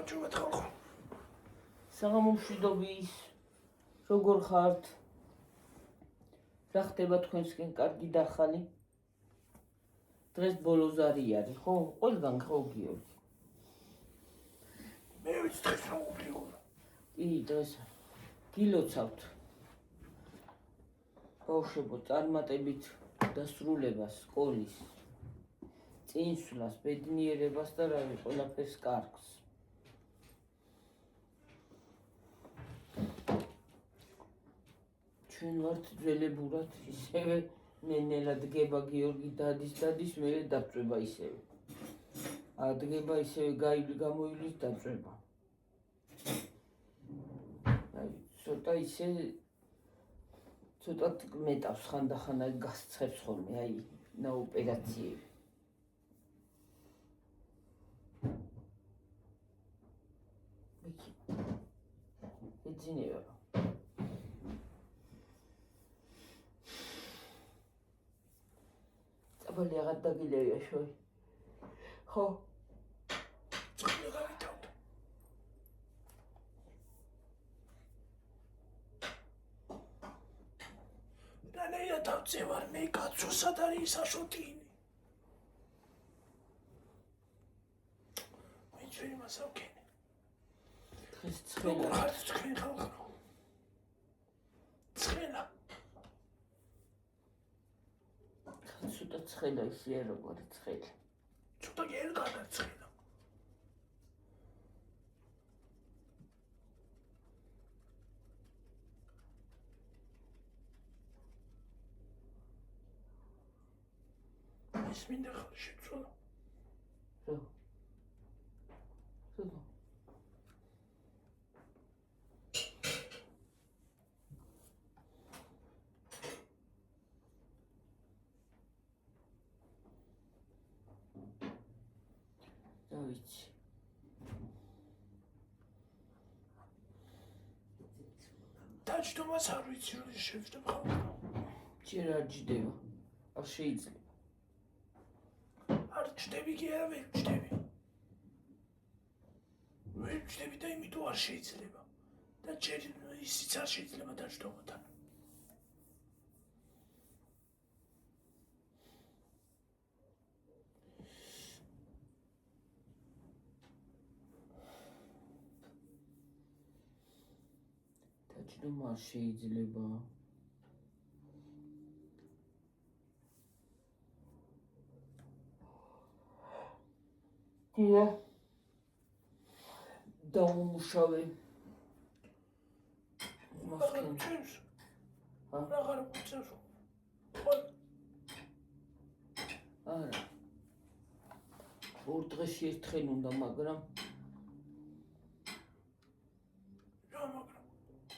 გამარჯობათ ხალხო. საღამომშვიდობის, როგორ ხართ? რა ხდება თქვენსკენ კარგი და ახალი? დღეს ბოლოზარი არის, ხო? ყველგან ხო გიორგი? მე ვიცი დღეს რა უფლიო. კი, დღეს გილოცავთ. ბავშვებო, წარმატებით დასრულებას სკოლის, წინსვლას, ბედნიერებას და რა ვიცი, ყველაფერს კარგს. ჩვენ ვართ ძველებურად, ისევე ნენელა დგება გიორგი დადის, მერე დაწვება ისევე. ადგება ისევე გამოივლის დაწვება. ცოტა ისე ცოტა მეტავს ხანდახან აი გასცემს ხოლმე აი ოპერაციები. ეძინება. წაბალი აღარ დაგილევია შოი. ხო? წყალი გავითავთ. რანაირად დავწევარ მე კაცო, სად არის საშოტინი? მე ჩვენი მასავკენი. დღეს ცხელა. ხართ თქვენ ხალხო. ცხელა. ცოტა ცხელა ისე როგორი ცხელა. ცოტა ერგანა ცხელა. ის მინდა ხარ შეცვალა. რა? რა? ვიცი. დაჯდომას არ ვიცი, რომ შევჭდება ხალხო. ჯერ არ ჯდება. არ შეიძლება. არ ჯდები კი არა, ვერ ჯდები. ვერ ჯდები და იმიტომ არ შეიძლება. და ჯერ ისიც არ შეიძლება დაჯდომათან. დაჯდომა არ შეიძლება. დიახ. დაუმუშავე. მაგრამ ჩვენს აღარ მოწევს. არა. ორ დღეში ერთხელ უნდა, მაგრამ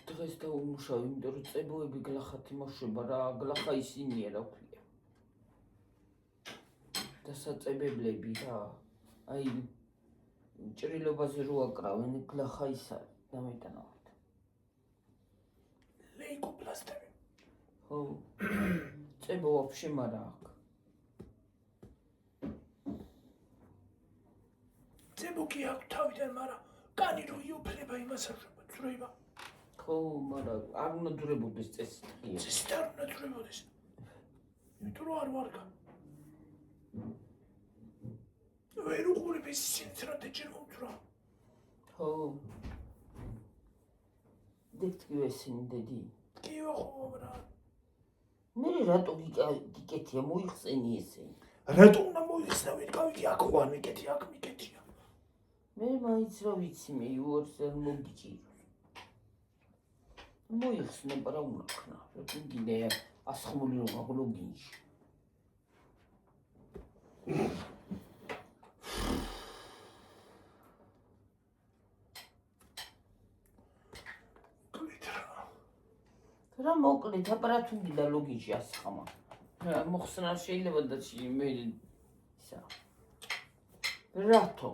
დღეს დაუმუშავე, იმიტომ რომ წებოები გლახათ იმოშვება რა, გლახა ისინია რა ქვია. დასაწებებლები რა. აი ჭრილობაზე რო აკრავენ, გლახა ის არის, დამეტანავთ. ლეიკოპლასტები. ხო. წებო ვაფშე მარა აქ. წებო კი აქვს თავიდან, მაგრამ კანი რო იუფლება იმას არ ძროება. ხო, მაგრამ არ უნდა ძრებოდეს წესით. წესით არ უნდა ძრებოდეს. იმიტომ რომ არ ვარგა. ვერ უყურებ ეს სინცრად ეჭერ მოძრა. ხო. დექტკივ ესენი დედი. კი ხო, რა. მე რატო გიკეთია მოიხსენი ესენი? რატო უნდა მოიხსნა, ვერ გავიგე, აქ ვარ მიკეთი, აქ მიკეთია. მე მაინც რა ვიცი, მე უარს არ მოგიჭიროს. მოიხსნება რა უნდა ხნა, რატომ გინდა ასხმული რომ აღლოგინში. რა მოკლედ, აპარატი და ლოგინში ასხამა. მოხსნა შეიძლება და მე ისა. რატო?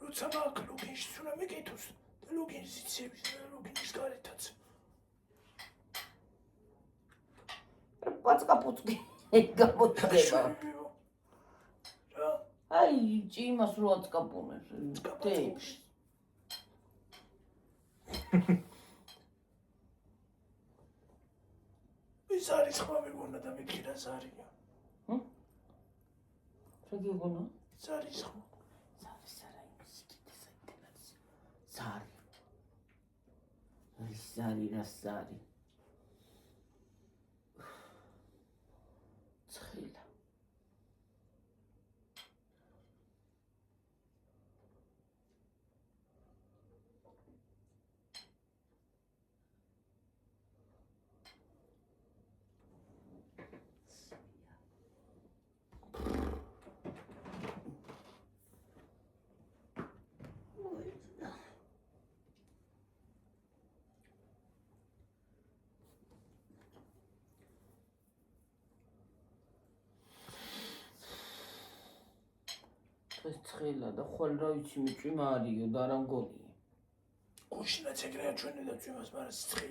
როცა მაგ ლოგინში უნდა მეკეთოს, ლოგინს იცებს და ლოგინის გარეთაც. პაცკაპუცკი. ეგ გამოჩდება. რა? აი, ჭიმას რო აწკაპუნებს. წკაპუნებს. ის არის ხმა მეგონა და მეთქი რა ზარია. რა გიგონა? ის არის ხმა. ზარი. არის ზარი რა ზარი. ცხილა. ეს ცხილა და ხვალ რა ვიცი მე ჭიმა არისო და არა მგონია. გუშინაც ეგრეა ჩვენი და წვიმას მაგრამ სცხი.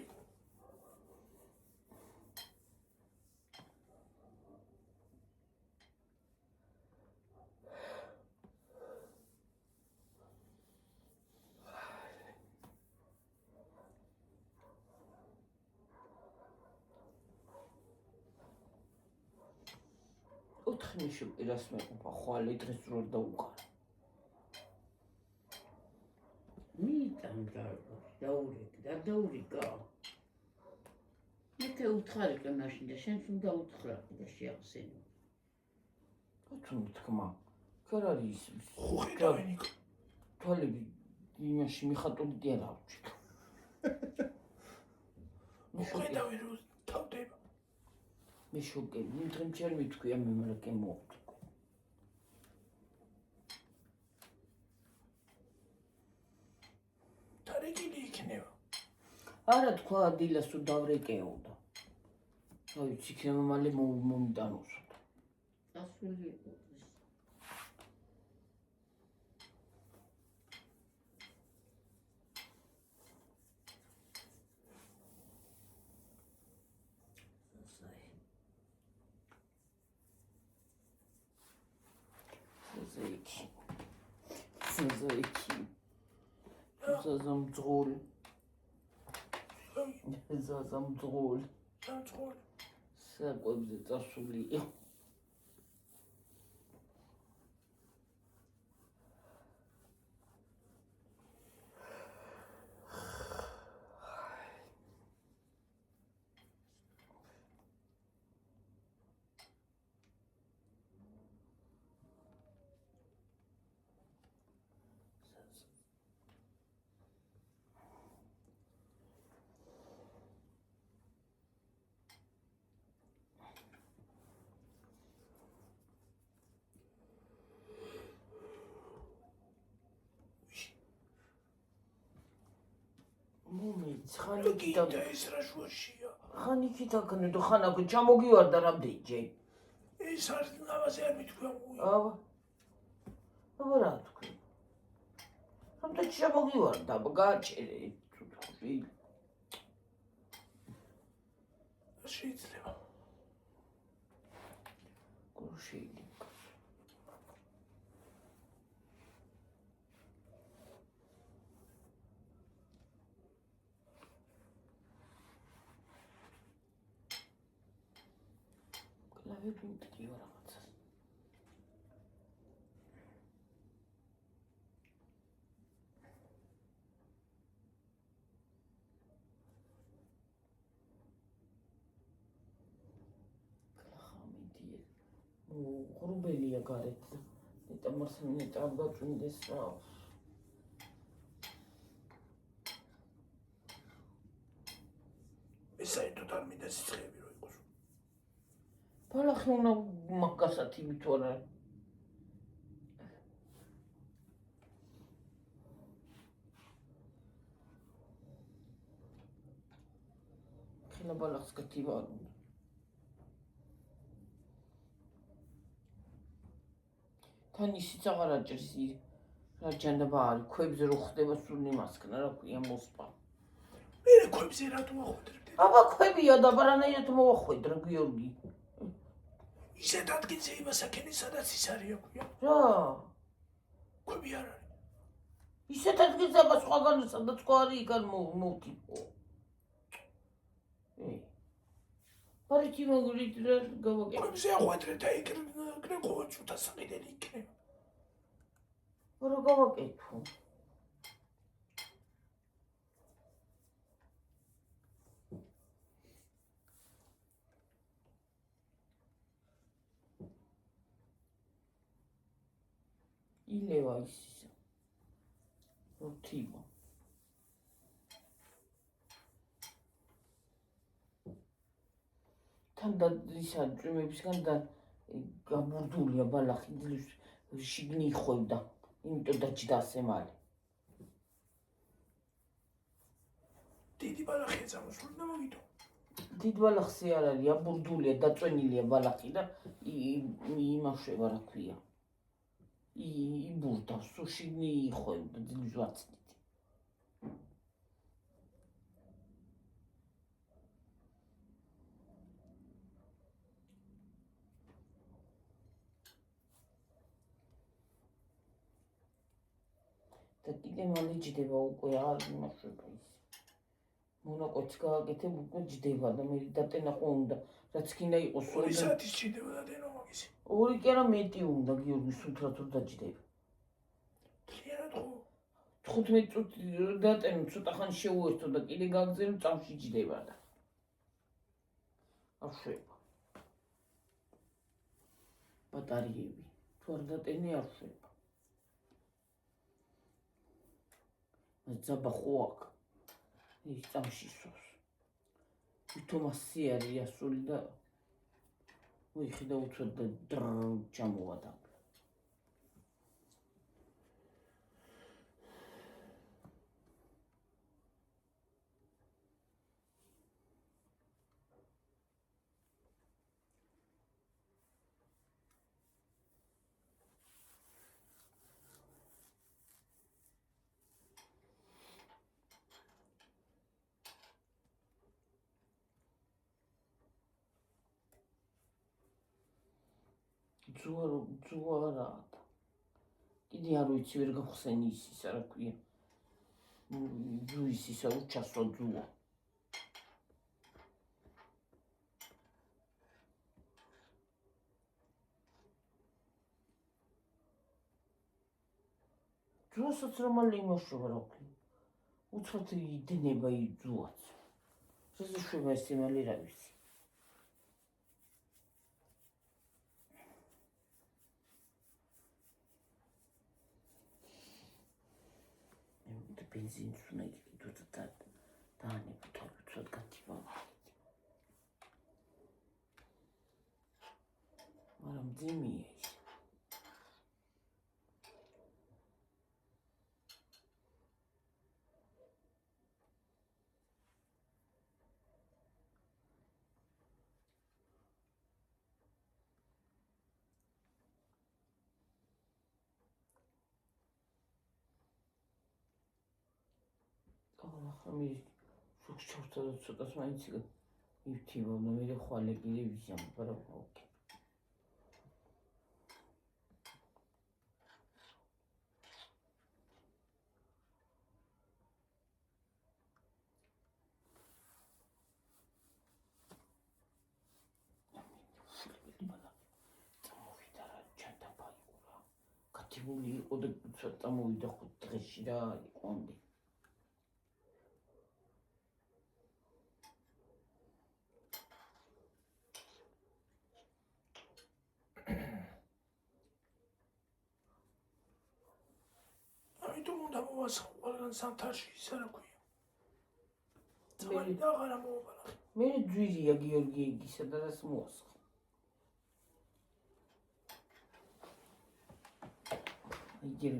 ოთხნიში პირას მეყოფა ხვალე დღეს რო დაუყარა. მიტან დაურიგა. მე უთხარიყე მაშინ და შენს უნდა უთხრა და შეახსენო. თუნ თქმა. ქარ არის ხუხი დავინიკ. თვალები იმაში მიხატული დიარა ავჭი. ხუხი დავინო თავდება. მე შოკები, იმ დღემ ჯერ მითქვია მე მაგრამ კი მოვთქვი. თარეკილი იქნება. არა თქვა დილას თუ დავრეკეოდა. რა ვიცი, იქნება მალე მომიტანოს. ასული იყო. ზეიქი. ზაზამძღოლ. ზაზამძღოლ. სამწყოლ. საკვებზე წასულია. ხანი კიდე ეს რა შუაშია. ხანი ქითაკნე და ხანაკ ჩამოგივარდა რამდენჯერ. ეს არის ნავაზე არ მითქვია. აბა. აბა რა თქვი. რამდენ ჩამოგივარდა, გააჭერე თუ თქვი. შეიძლება. გუშინი. ვიფინტკიო რაღაცას. ხამიდიე. ღრუბელია გარეთ. ნეტა მარსმენე წავდაწუნდეს რა. საერთოდ არ მინდა სიცხეები რო იყოს. ბალახი უნდა მაგასათ იმით არა. ხილა ბალახს გათივარ უნდა. თან ისიც აღარ აჭერს რა ჯანდება არის, ქვებზე რო ხდება სული მასკნა რა ქვია მოსპა. მე ქვებზე რატო ახვედრებდი? აბა ქვებია და ბარანაირად მოვახვედრა გიორგი. ისეთ ადგილზე იმასაკენი, სადაც ის არის აქვია. რა? ქვები არ არის. ისეთ ადგილზე აბა სხვაგან სადაც ხო არის იქან მოვთიფო. პარიჩი მოგრით რა გავაკეთე. ქვებზე აღვადრე და იქნებ ყოველ წუთას საყიდელი იქნება. რა გავაკეთო? ილევა ისა. როთიბო. თან და ისა წვიმებისგან და გაბურდულია ბალახი დილის შიგნი იხევდა. იმიტომ დაჭდა ასე მალე. დიდი ბალახია წამოსული და მოგიდო. დიდ ბალახზე არ არის, აბურდულია, დაწვენილია ბალახი და იმაშება რა ქვია. იბურდა, სულ შიგნი იხევდა დილის ვარცხით. და კიდე მალე ჯდება უკვე არ იმაშება ის. მონაკვეთს გააკეთებ უკვე ჯდება და მე დატენა ხო უნდა რაც კიდე იყოს 2 საათის ჭირდება და დენო მაგისი. 2 კი არა მეტი უნდა გიორგი სულთრად რომ დაჯდება. მთლიანად ხო? 15 წუთი დატენო ცოტა ხანი შეუერთო და კიდე გაგზელო წამში ჯდება და არ შვება. ბატარეები თუ არ დატენე არ შვება. ძაბა ხო აქ ის წამში სვავს. თომასი არის ასული და ვიხიდა უცოდ და ჩამოვადა. ძუა რა. კიდე არ ვიცი ვერ გავხსენი ისა რა ქვია. ძუის ისა უჩასო ძუა. ძუასაც რა მალე იმაშობა რა ქვია. უცბად იდენება ძუაც. რაზე შვება ეს მალე რა ვიცი. ბენზინს უნდა იყიდოთ და დაანებოთ უცბად გათივა. მაგრამ ძიმია ის. ახლა მე შუქს ჩავწა და ცოტას მაინც მივთივა და მე ხვალე კიდე ვიზამ მაგრამ ოკეი. წამოვიდა რა ჩანდაბაიყურა. გათიბული იყო და ცოტა წამოვიდა 5 დღეში რა იყონდი. ამიტომ უნდა მოვასხო ყველგან სამთარში ისა რა ქვია. ძმელი და აღარა მოვაბალახე. მე ძვირია გიორგი იგისა და რას მოასხო. იგივე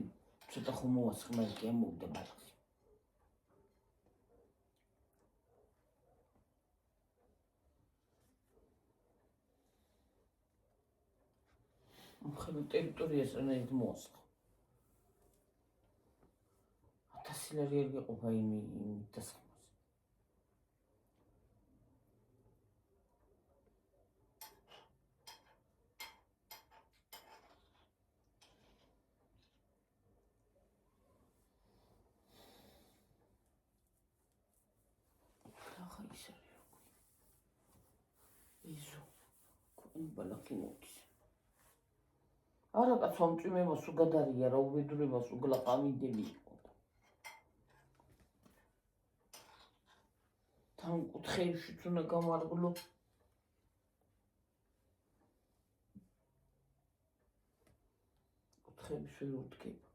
ცოტა ხომ მოასხო მე კი ამოვიდა ბალახი. მხოლოდ ტერიტორიას რანაირად მოასხო. 1000 ლარი არ გეყოფა იმ დასხმას. ხა ის არის იზო კუნ ბალაკინოქის არა კაცო ამ წვიმებას უგადარია რა უბედურებას უგლაყამიდები იყო თან კუთხეებშიც უნდა გამარგლო კუთხეებს ვერ უთქება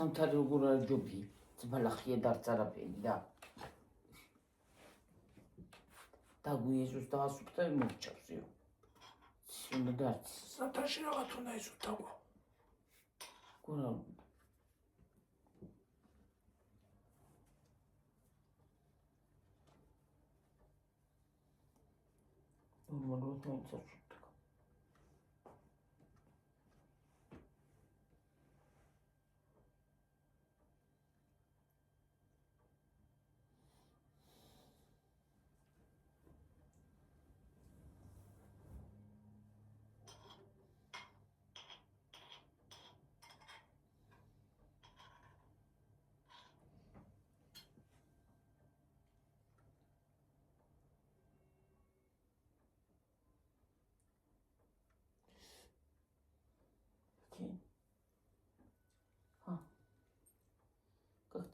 სამთარი როგორ არ ჯობი ძბალახია დარწარაფენი რა დაგვიეზოს დაასუფთა მოვჩავსიო უნდა დარც სამთარში რაღაც უნდა ისუფთავო გურა მოგოთ მოიცავ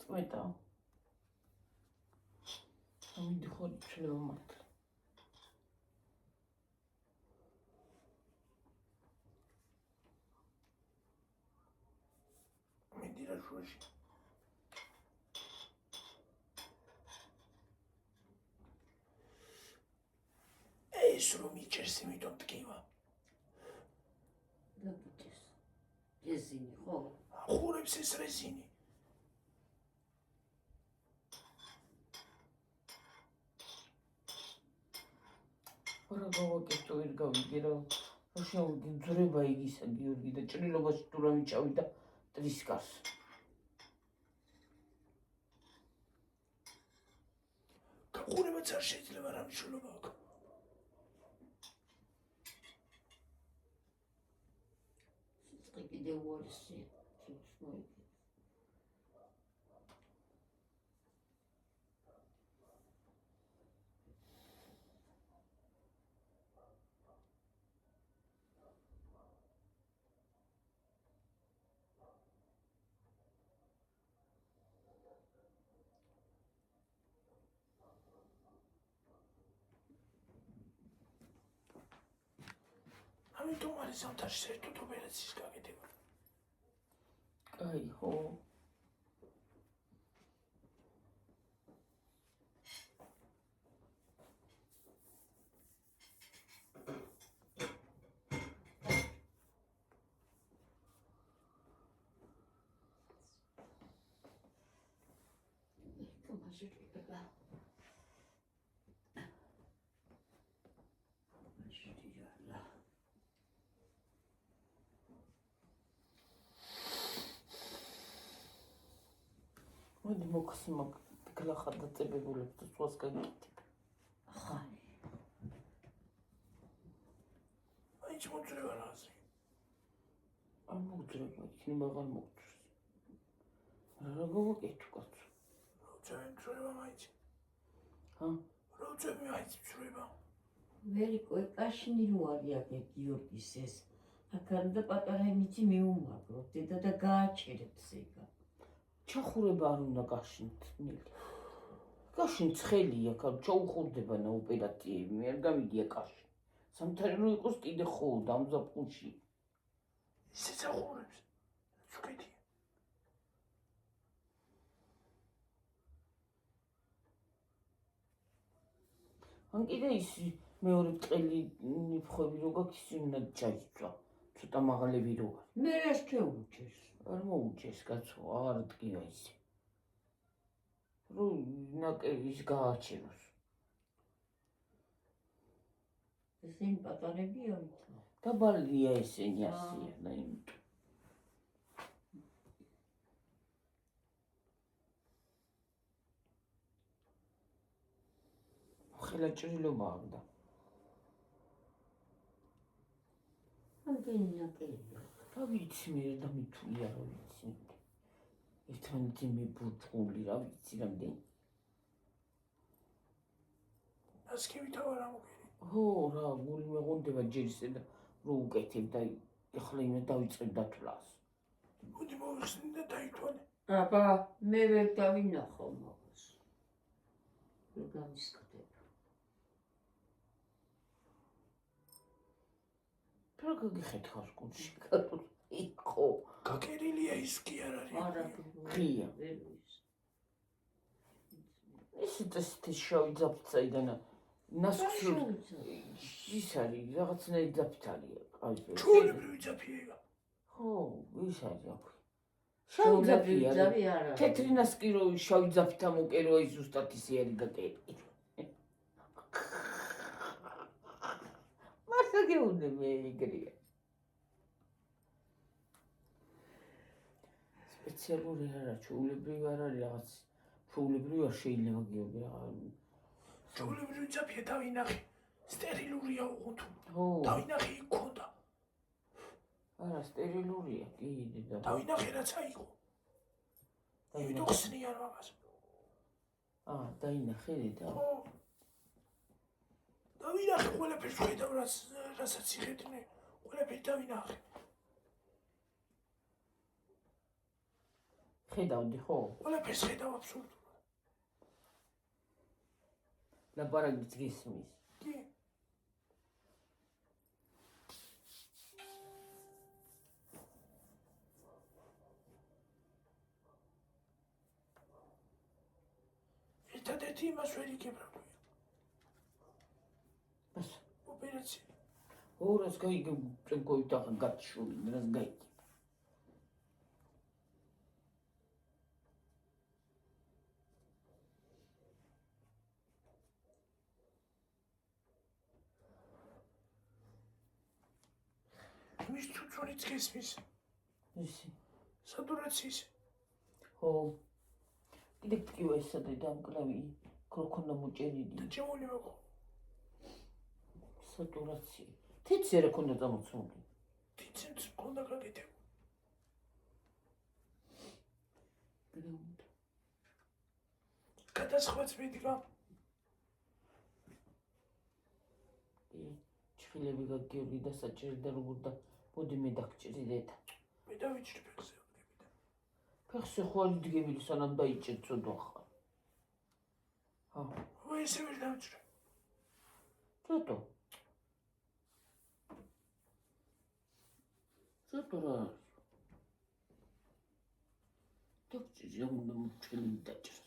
გაწყვეტა ამით ხორი ჩლევა მართლა მინდირა შუაში ეს რომ იჭერს იმითომ ტკივა და გიჭეს რეზინი ხო ხურებს ეს რეზინი არა გავაკეთო ვერ გავიგე რა შევდი ძრება იგისა გიორგი და ჭრილობაში თუ რა მიწავი და ტრისკარს გახურებაც არ შეიძლება რა მნიშვნელობა აქვს სიცხე კიდევ უარესია ცოტას მოიგე ამიტომ არის სამთარში საერთოდ ოპერაციის გაკეთება კაი ხო კამაშრიკება მოდი მოგხსიმაგ გლახა დაწებებულებს და სულს გაგიკეთებ ახალი აიჩ მოძრევა რაზე არ მოგძრება იქნება აღარ მოგძრს რა გავაკეთო კაცო როცა მძრევა მაიჩ ჰა როცა მაიჩ მძრევა ვერიკო ეკაშინი რო არის აქ გიორგის ეს აქ და პატარა იმითი მეუმაგრო დედა და გააჩერებს ეგა ჩახურება არ უნდა გაშინოთ ნელი გაშინ ცხელია კაცო ჩაუხურდება ნა ოპერაციები მე არ გამიგია კაში სამთარი რო იყოს კიდე ხო დამზაფხულში ისეც ახურებს ცუკეთი ან კიდე ის მეორე წელი ნიფხები რო გაქვს ის უნდა ჩაიწვა ცოტა მაღლები რო არის მე რას შეუჩეს არ მოუჭეს კაცო არ ტკივა ისე რო ნაკების გააჩეროს ესენი პატარებია ვითო. დაბალია ესენი ასია და იმიტომ. ხელა ჭრილობა აღდა. ამდენი ნაკელია. რა ვიცი მე და მithულია რა ვიცი. ერთმანეთი მიბურჭული რა ვიცი რამდენი. ასკივით აღარ ამოგერი. ხო რა გული მეღონდება ჯერ ისე და რო უკეთებ და ეხლა ინა დავიწყებ დათვლას. მოდი მოვიხსნი და დაითვალე. აბა, მე ვერ დავინახავ მაგას. ვერ გამისკდება. რა გაგიხეთხავს გულში კატო იყო. გაკერილია ის კი არ არის. არა, ღია. ვერ ვიცი. ესეთი შავი ძაფცაიდან ნასკს ის არის რაღაცნაირი ძაფცარია ყავი. ჩვეულებრივი ძაფია. ხო, ის არის აქ. შავი ძაფია. ძაფი არა. თეთრი ნასკი რო შავი ძაფით ამოკეროა ის ზუსტად ისე არის გაკერი. მართლა გეუბნები მე ეგრეა. სპეციალური არა, ჩვეულებრივი არ არის რაღაც. ჩვეულებრივი არ შეიძლება გეუბნები რა. ჩვეულებრივი ძაფია დავინახე. სტერილურია უღუნ თუ. ხო. დავინახე იქ ქონდა. არა, სტერილურია, კი და. დავინახე რაც აიყო. იმიტომ ხსნიან მაგას. დაინახე და. ხო. დავინახე ყველაფერს ხედავ რასაც იხეთნე. ყველაფერი დავინახე. ხედავდი ხო? ყველაფერს ხედავ აბსოლუტურად. ლაპარაკიც გისმის. კი. ერთადერთი იმას ვერ იგებ რა ქვია. ბას. ოპერაცია. ო რას გაიგებ წენკოით ახლა გათშული, რას გაიგებ? იმის თუცუნიც გესმის. ისი. სადურაციის. ხო. კიდე ტკივა ესადე დამკლავი, ქროქონა მოჭერიდი. ჩემული მოკო. სატურაცია. თითი რა ქონდა დამოცმული. თითიც მქონდა გაკეთებული. გრაუნდ. გადასხვაც მიდგა. ჩხილები გაგიოდი და საჭირი და როგორ და მოდი მე დაგჭირდეთ. მე დავიჭრე ფეხზე ვდგები და. ფეხზე ხო არ იდგები სანამ დაიჭერ ცოდვა ხარ. ო ესე ვერ დავიჭრე. ცოტო. ცოტო რა. დაგჭირი უნდა მოჭრილი დაჭრს.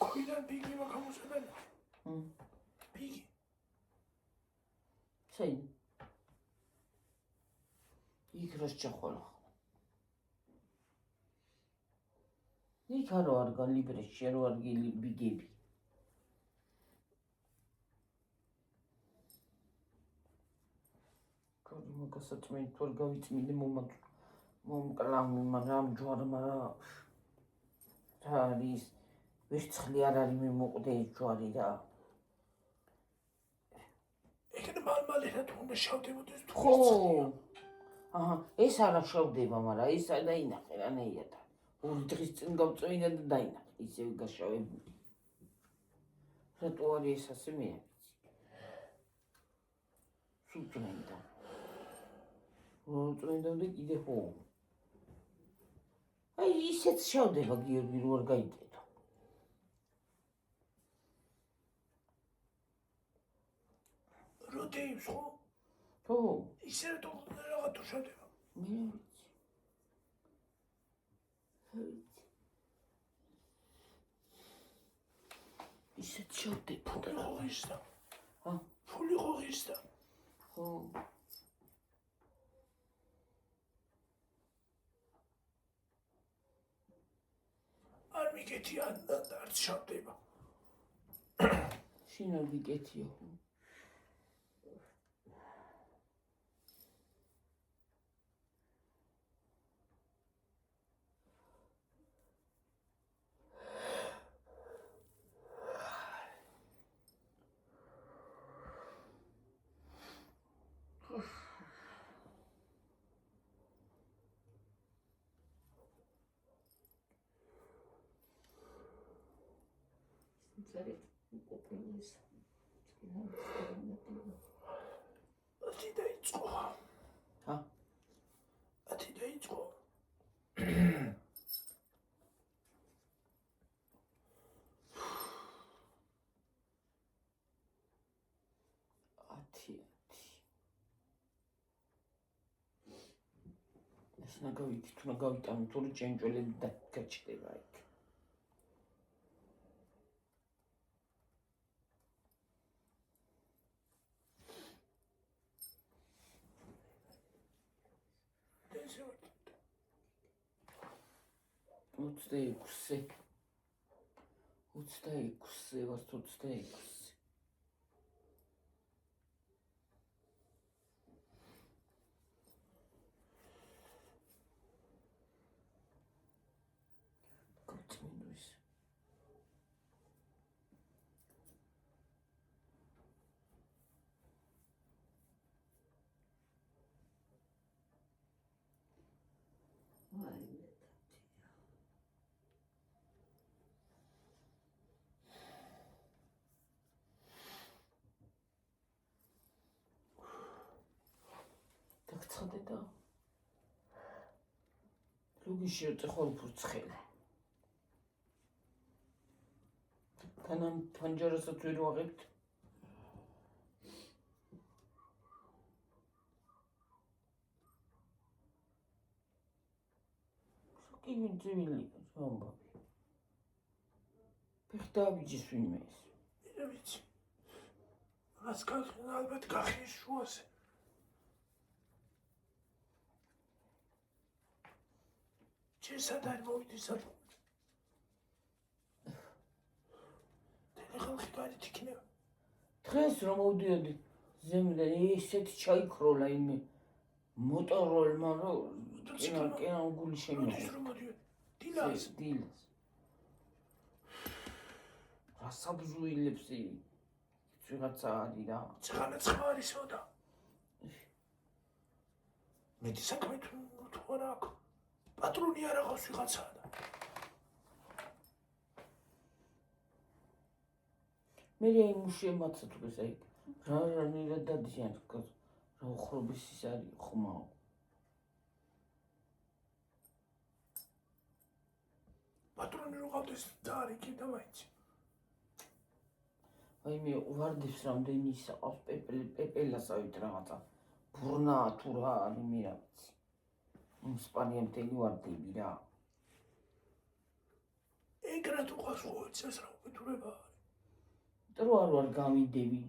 ქვიდან ბიგი მაგამოსადან. ბიგი. საი. იქ რას ჩახვალა. იქ არო არ გალიბრეში, არო არ გიბიგები. კოდი მაგასაც მე თორ გავიწმინდი მომკლავი, მაგრამ ჯვარმა რა არის ვერცხლი არ არის მე მოყდე ჯვარი რა. ეგრე მალმალე თუ უნდა შავდებოდეს თუ ხო. ეს არა შავდება, მაგრამ ეს დაინახე რანაირად. ორი დღის წინ გავწვენა და დაინახე, ისევ გაშავებული. რატო არის ეს ასე მე არ ვიცი. სულ წვენდა. წვენდა და კიდე ხო. აი ისეც შავდება გიორგი რო არ გაიწედო. როდეებს ხო? ხო. ისე თუ რაღა თუ შავდება. მე არ ვიცი. ისეც შავდება. ფული ხო ღირსდა. ა? ფული ხო ღირსდა. ხო. არ მიგეთი არც შავდება. შინოდი კეთიო. Царит ყოფილის. ათი დაიწყო. ჰა? ათი დაიწყო. ეს ნაგავით თუ ნაგავიტანო თუ ჭენჭველები დაგაჩდება იქ. Ოცდაექვსი ვართ 26. გწმინდის დაგცხადე და ლოგიში უწეხო ფურცხელი. თანამ ფანჯარასაც ვერ ვაღებთ. კი ძვილი ამბავი. ფეხდაბიჯის ვინმე ეს. მე ვიცი. მას ალბათ გახიეს შუაზე. ჩესად არ მოვიდეს საქმე. ხალხი გარეთ იქნება. დღეს რომ მოვდიოდი ზემლე ისეთი ჩაიქროლა იმე მოტოროლმა რომ კენა უგული შემოდის. დილას. რასაბზუილებს ვიღაცა არის რა. ცხანა არისო და. მეტი საქმე თუ არა აქვს. პატრონი არ აღავს ვიღაცაა და. მე იმუშია მაცად ეს აი რა ნირად დადიან რა უხრობის ის არის ხმაო. პატრონი რო ყავდეს და არის კი და მაინც. აი მე ვარდებს რამდენი ისაყავს პეპელასავით რაღაცა ბურნა თუ რა არის მე რა ვიცი. სპანია მთელი ვარდები რა. ეგრად უყავს ხოიცას რა უკეთურება არის. დრო არ ვარ გამიდები.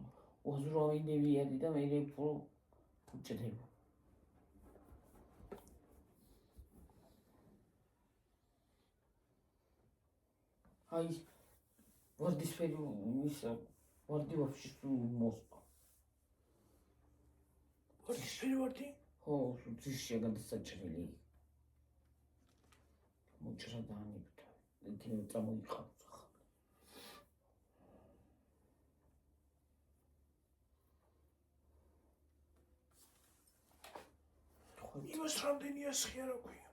ოზროვიდები არის და მე ფუჭდება. აი ვარდისფერი ისა ვარდი ვაფშე მოსპა. ვარდისფერი ვარდი? ხო, ძიშია გადასაჭრელი. მოჭრა დაანებდა. იქნებ წამოიყავს ახლა. იმას რამდენია სხია რა ქვია?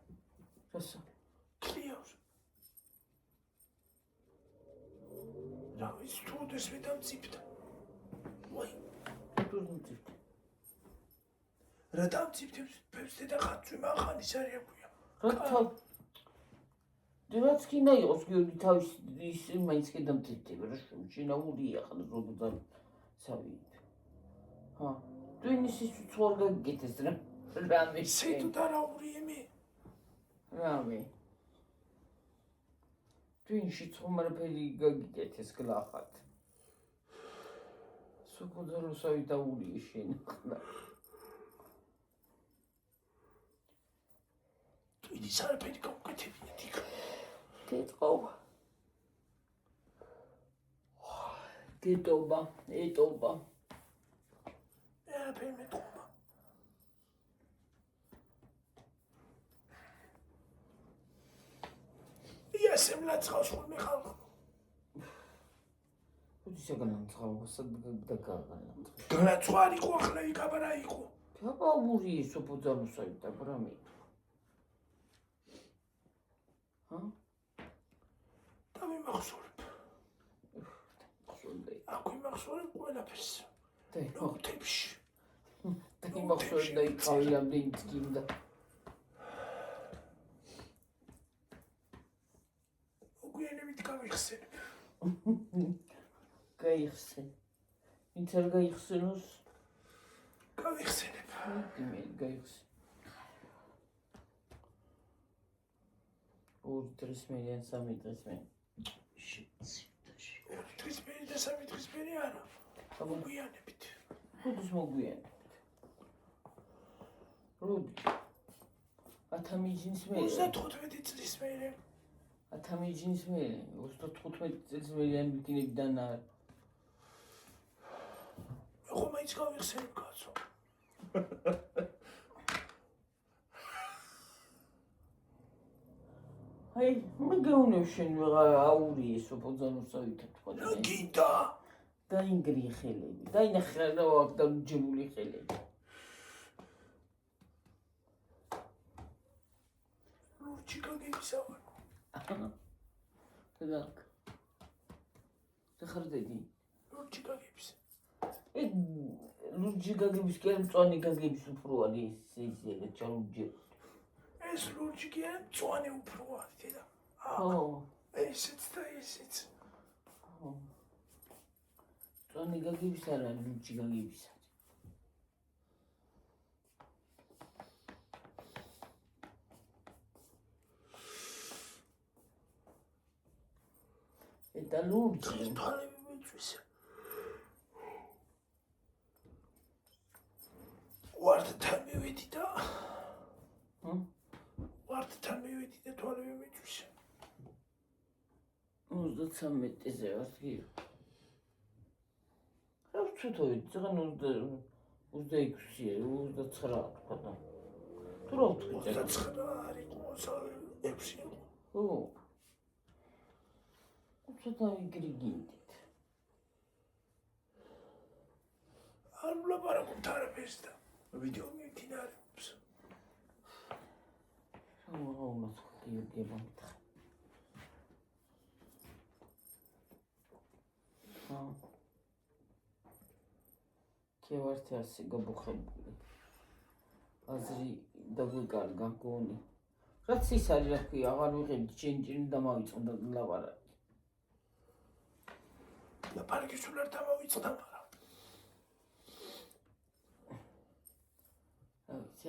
რასა? კლიავს. რა ის თუდეს მე დამწიფდა. ვაი, თუ დამწიფდა. რა დამწიფდებს ფებსე და ხაცვი მახანის არის რა ქვია. რა თავ დევაც კინა იყოს გიორგი თავის ის მაინც კი დამწიფდება რა შინაურია ხან ზოგადად სავით. ჰა, ტვინის ის უცხოა გაგეთეს რა. რამე სიტუ დარაურიე მე. რამე. ტვინში ცხომარაფერი გაგიკეთეს გლახად. სუქუძარო სავით დაურიე შენ ხნა. ტვინის არაფერი გავუკეთებია თიქ. დეწყო. გეტობა, ეტობა. არაფერი მეტყობა. იასე მლაცხავს ხოლმე ხალხო. უდისაგან ამცხავა სადაგაგანა. განაცვარი ხო ახლა იქაბარა იყო. გაბაური ისო ბოძალუსაი და ბრამი. დავიმახსოვრებ. ხონდე. აქვე მახსოვრებ ყველაფერს. ნოქტებში. დავიმახსოვრებ და იყავი ამდენი წკიმდა. მოგვიანებით გავიხსენებ. გაიხსენ. ვინც არ გაიხსენოს? გავიხსენებ. მე გაიხსენ. 2 დღის მერე, 3 დღის მერე. დღის მერე და 3 დღის მერე არა. მოგვიანებით. როდის მოგვიანებით? როდი? ათამიჯნის მერე. 35 წლის მერე. ათამიჯნის მერე, 35 წლის მერე ამბიკინებიდან არ. ხო მაინც გავიხსენებ კაცო. აი, მე გეუნებ შენ ვეღარ აური ესო ბოძანოსავით თქვა და გინდა. დაინგრი ხელები, დაინახე რა ვარ დამჯებული ხელები. ლურჯი გაგებისავარ. დაგ. დახარდები. ლურჯი გაგების. ლურჯი გაგების კი არ მწვანე გაგების უფრო არის ისე ჩალურჯი. ეს ლურჯი კი არა მწვანე უფრო არის და. ხო. ესეც და ესეც. ხო. მწვანე გაგების არა ლურჯი გაგების არის. და ლურჯი თვალები მეწვის. ვარდთან მივედი და ვარდთან მივედი და თვალები მეწვის. 33-ზე ვარ კი. რა ვცუთოი, ძღან 26-ია, 29 თქვა და. თუ რა ვთქვი? 29 არის 6-ი. ხო. ცოტა ვიგრიგინდით. არ ვლაპარაკობთ არაფერს და ვიდეო მიმდინარეობს. რა უნდა გიორგი მომთხარ. ქევართი ასე გაბუხებული. აზრი დაგვიკარგა გონი. რაც ის არის რა ქვია, აღარ ვიღებდი ჩენჯინი და მავიწყდა ლაპარაკი. ლაპარაკი სულ არ დამავიწყდა მაგრამ.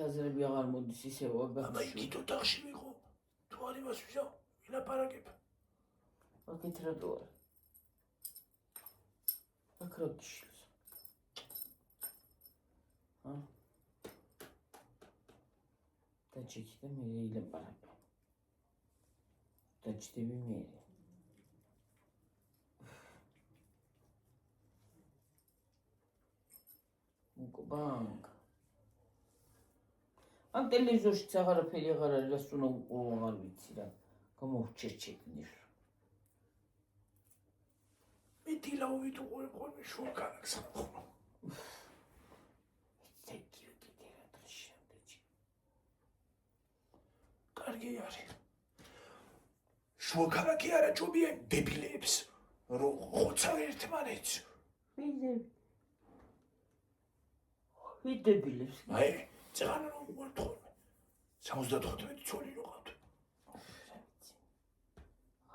აზრები აღარ მოდის ისევ აბა აგახში. იგი თოთახში ვიყო. თუ არ იმას ვიზავ, ვილაპარაკებ. აქეთ რატო არა? აქ რა გიშლის? დაჭიქი და მე ილაპარაკე. დაჭდები მე. უკბანკ. ამ ტელევიზორშიც აღარაფერი აღარ არის, რას უნდა უყურო აღარ ვიცი რა. გამოვჩერჩეკნი. მე დილაობით უყურებ ხოლმე შუა ქალაქს ხო. კარგი არის. შუა ქალაქი არა ჯობია დებილებს. რო ხოცავ ერთმანეთს. ვიდებილებს. აი, ძღან რომ ვარ ხოლმე. 75 წოლი რო ყავთ.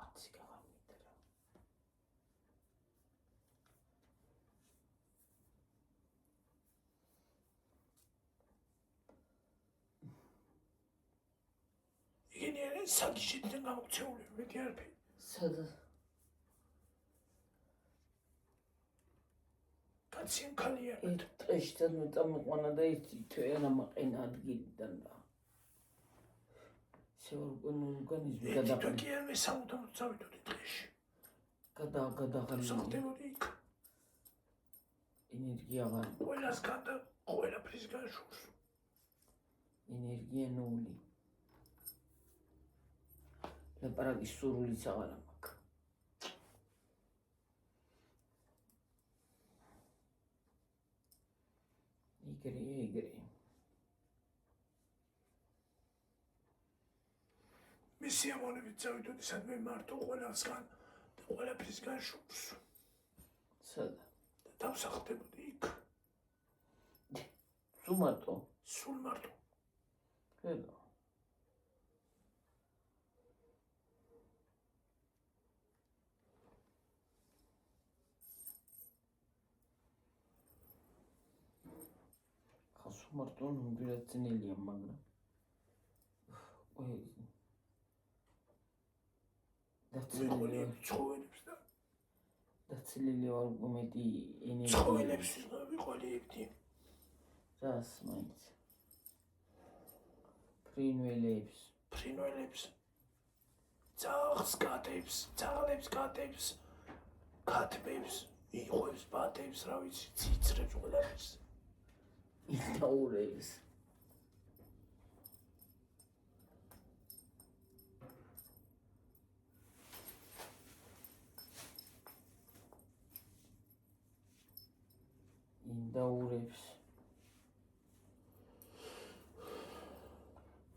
აცი გამიდრა. იგი არა საგიშიდან გამოქცეული მეტი არაფერი. სადა? კაცი ხალია. ერთ წეშთან მეტამოყვანა და ერთი თვე რა მაყენა ადგილიდან და. ორგანიზმი ერთი გადაყრა. კი არ მე 70 წავიდოდი დღეში. გადაღალი. სამხდებოდი იქ. ენერგია აღარ ყველასგან და ყველაფრისგან შურს. ენერგია ნული. ლაპარაკის სურვილიც აღარ მაქვს. იგრი. მე სიამოვნებით წავიდოდი სადმე მარტო ყველასგან და ყველაფრისგან შურს. სადა? და დავსახდებოდი იქ. სუმარტო. სულ მარტო. ხედა. სუმარტო ნამდვილად ძნელია, მაგრამ მიყოლი ცხოველებს და დაცილილი ვარ უკვე მეტი ენერგია. ცხოველებს ვიყოლიებდი. რას მაინც? ფრინველებს. ძაღლებს, კატებს, ქათმებს, იხვებს, ბატებს, რა ვიცი, ციცრებს ყველაფერს. ინდაურებს.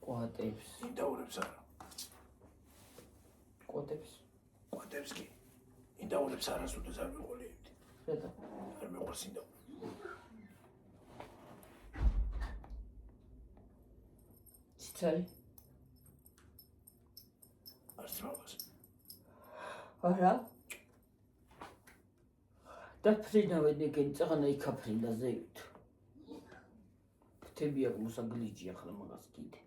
კვატებს. ინდაურებს არა. კვატებს კი. ინდაურებს არასოდეს არ ვიყოლიებდი. ხედა. არ მეყვარს ინდაური. ციცარი? არც მაგას. არა. დაფრინავენ ეგენ წაღანა იქაფრინდა ზევით. ფრთები აქვს მოსაგლიჯი ახლა მაგას კიდე.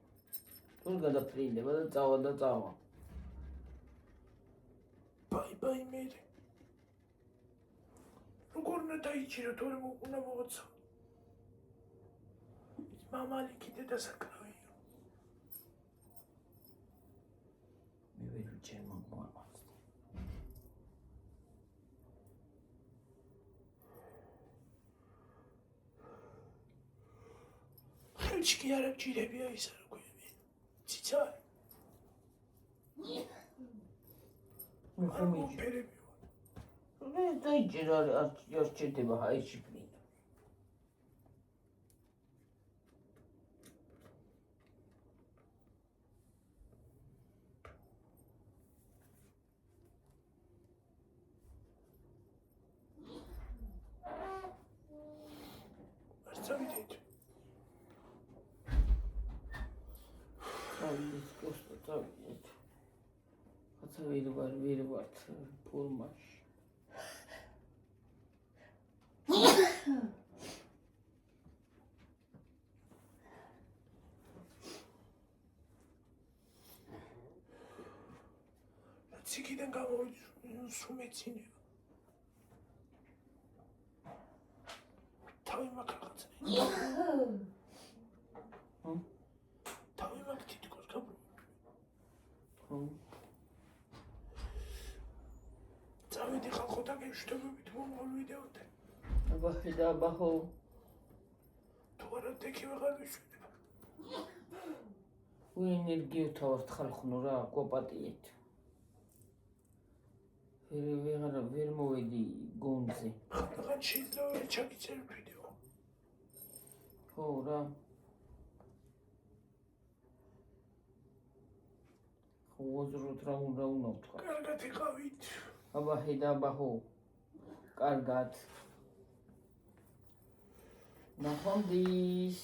თულ გადაფრინდება და წავა. ბაი მერე. როგორ უნდა დაიჭირო თორემ უნდა მოვაცა. მამალი კიდე დასაკრავია. მე ვერ ვიჭერ მაგას. ხელში კი არ გჭირებია ისა რა ქვია. ციცარი. არ მოფერები ვარ. მე დაიჭირა არ შედება ჰაიში ფრინდა. არ წავიდეთ. წავიდეთ. ხაცა ვერ ვარ ფორმაში. ციკიდან გამოვიდი სუმეცინება. თავი მაქვს რაღაცა. თავი მაქვს თითქოს გაბრუნებული. წავედი ხალხოთა გეშთობებით მომავალ ვიდეოდან. აბაჰო. თუ არა დექი ვეღარ ვიშვინება. ენერგია თავართ ხალხნო რა, კვაპატიეთ. ვერ მოვედი გონზე. ხან შეიძლება ჩაგიწერ ვიდეო. ხო რა. უაზროდ რა უნდა ვთქვა. კარგად იყავით. აბაჰო. კარგად. ნახვამდის.